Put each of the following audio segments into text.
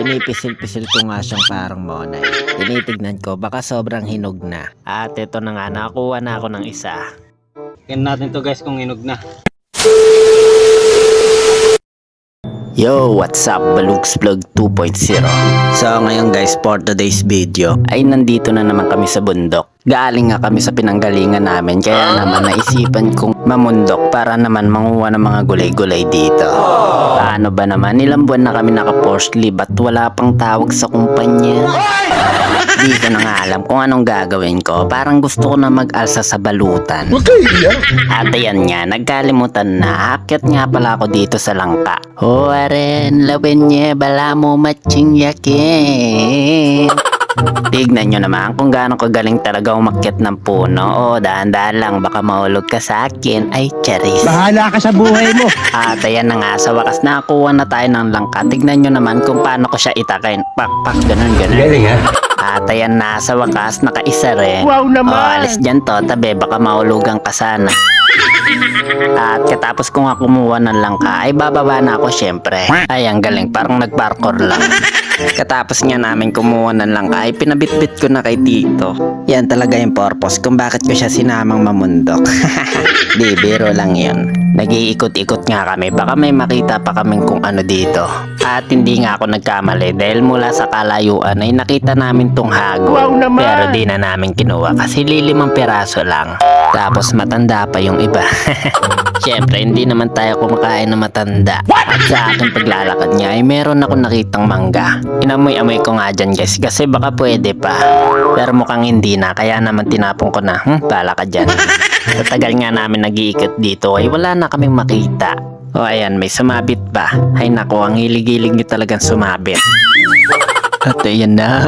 Pinipisil-pisil ko nga siyang parang monay. Tinitignan ko, baka sobrang hinog na. At ito na nga, nakakuha na ako ng isa. Tingnan natin to guys kung hinog na. Yo, what's up? Balugs Vlog 2.0. So ngayon guys, for today's video ay nandito na naman kami sa bundok. Galing nga kami sa pinanggalingan namin, kaya naman naisipan kong mamundok para naman manguha ng mga gulay-gulay dito. Paano ba naman? Ilang buwan na kami naka-forced leave at wala pang tawag sa kumpanya. Di ko na nga alam kung anong gagawin ko. Parang gusto ko na mag-alsa sa balutan. At ayan nga, nagkalimutan na. Akyat nga pala ako dito sa langka. Huwaren, lawin niya, bala mo matching yakin. Tignan nyo naman kung gaano kagaling talaga umakyat ng puno. O, dahan-dahan lang, baka mahulog ka sa akin. Ay, charis. Bahala ka sa buhay mo. At ayan na nga, sa wakas nakakuha na tayo ng langka. Tignan nyo naman kung paano ko siya itakain. Pak, ganun. Galing ha? At ayan na, sa wakas, nakaisa rin. Wow naman! O, alis dyan to, tabi, baka mahulugan ka sana. At katapos ko nga kumuha ng langka, ay bababa na ako syempre. Ay, ang galing, parang nag-parkour lang. Katapos nga namin kumuha ng langka, ay pinabitbit ko na kay Tito. Yan talaga yung purpose kung bakit ko siya sinamang mamundok. Di, biro lang yun. Nag-iikot-ikot nga kami, baka may makita pa kaming kung ano dito. At hindi nga ako nagkamali dahil mula sa kalayuan ay nakita namin tong hagod. Wow naman! Pero di na namin kinuha kasi lilimang piraso lang. Tapos matanda pa yung iba. Siyempre, hindi naman tayo kumakain na matanda. At sa aking paglalakad niya ay meron ako nakitang mangga. Inamoy-amoy ko nga dyan guys kasi baka pwede pa. Pero mukhang hindi na, kaya naman tinapon ko na. Bala ka dyan. Sa tagal nga namin nag-iikot dito ay wala na kaming makita. O ayan, may sumabit pa. Ay nako, ang hilig-hilig nyo talagang sumabit. At ayan na.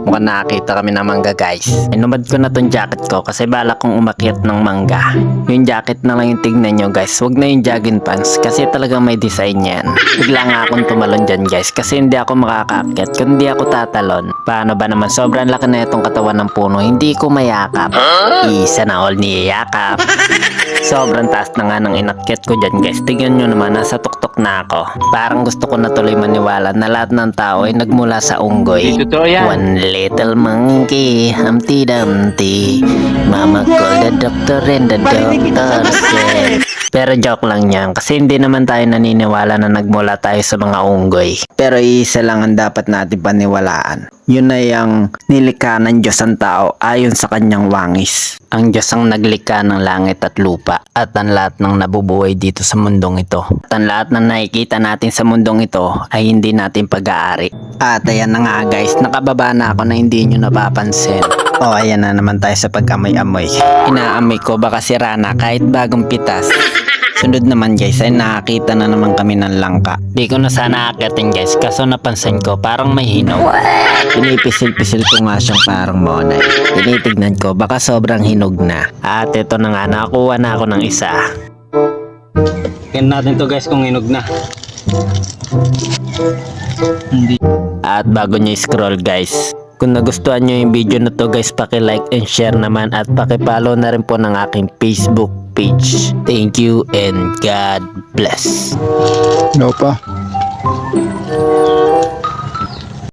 Mukhang nakakita kami ng mangga guys. Inumad ko na tong jacket ko kasi bala kong umakyat ng mangga. Yung jacket na lang yung tignan nyo guys. Huwag na yung jogging pants kasi talagang may design yan. Bigla nga akong tumalon dyan guys kasi hindi ako makakaakyat kundi ako tatalon. Paano ba naman, sobrang laki na itong katawan ng puno, hindi ko mayakap. Isa na all niyayakap. Sobrang taas na nga ng inakyat ko dyan guys. Tignan nyo naman, nasa tuktok na ako. Parang gusto ko na tuloy maniwala na lahat ng tao ay nagmula sa unggoy. Totoo yan. One little monkey, Humpty Dumpty. Mama called the doctor and the doctor said. Pero joke lang yan kasi hindi naman tayo naniniwala na nagmula tayo sa mga unggoy. Pero isa lang ang dapat natin paniwalaan. Yun na yung nilikha ng Diyos ang tao ayon sa kanyang wangis. Ang Diyos ang naglikha ng langit at lupa at ang lahat ng nabubuhay dito sa mundong ito. At ang lahat ng nakikita natin sa mundong ito ay hindi natin pag-aari. At ayan na nga guys, nakababa na ako na hindi nyo napapansin. O ayan na naman tayo sa pag-amoy-amoy. Inaamoy ko baka sira na kahit bagong pitas. Sunod naman guys ay nakakita na naman kami ng langka. Di ko na sana akatin guys kaso napansin ko parang may hinog. Pinipisil-pisil ko nga siyang parang monay. Tinitignan ko baka sobrang hinog na. At ito na nga, nakakuha na ako ng isa. Tingnan natin to guys kung hinog na. Hindi. At bago nyo scroll guys, kung nagustuhan nyo yung video na to guys, paki-like and share naman at paki-follow na rin po ng aking Facebook page. Thank you and God bless. No pa.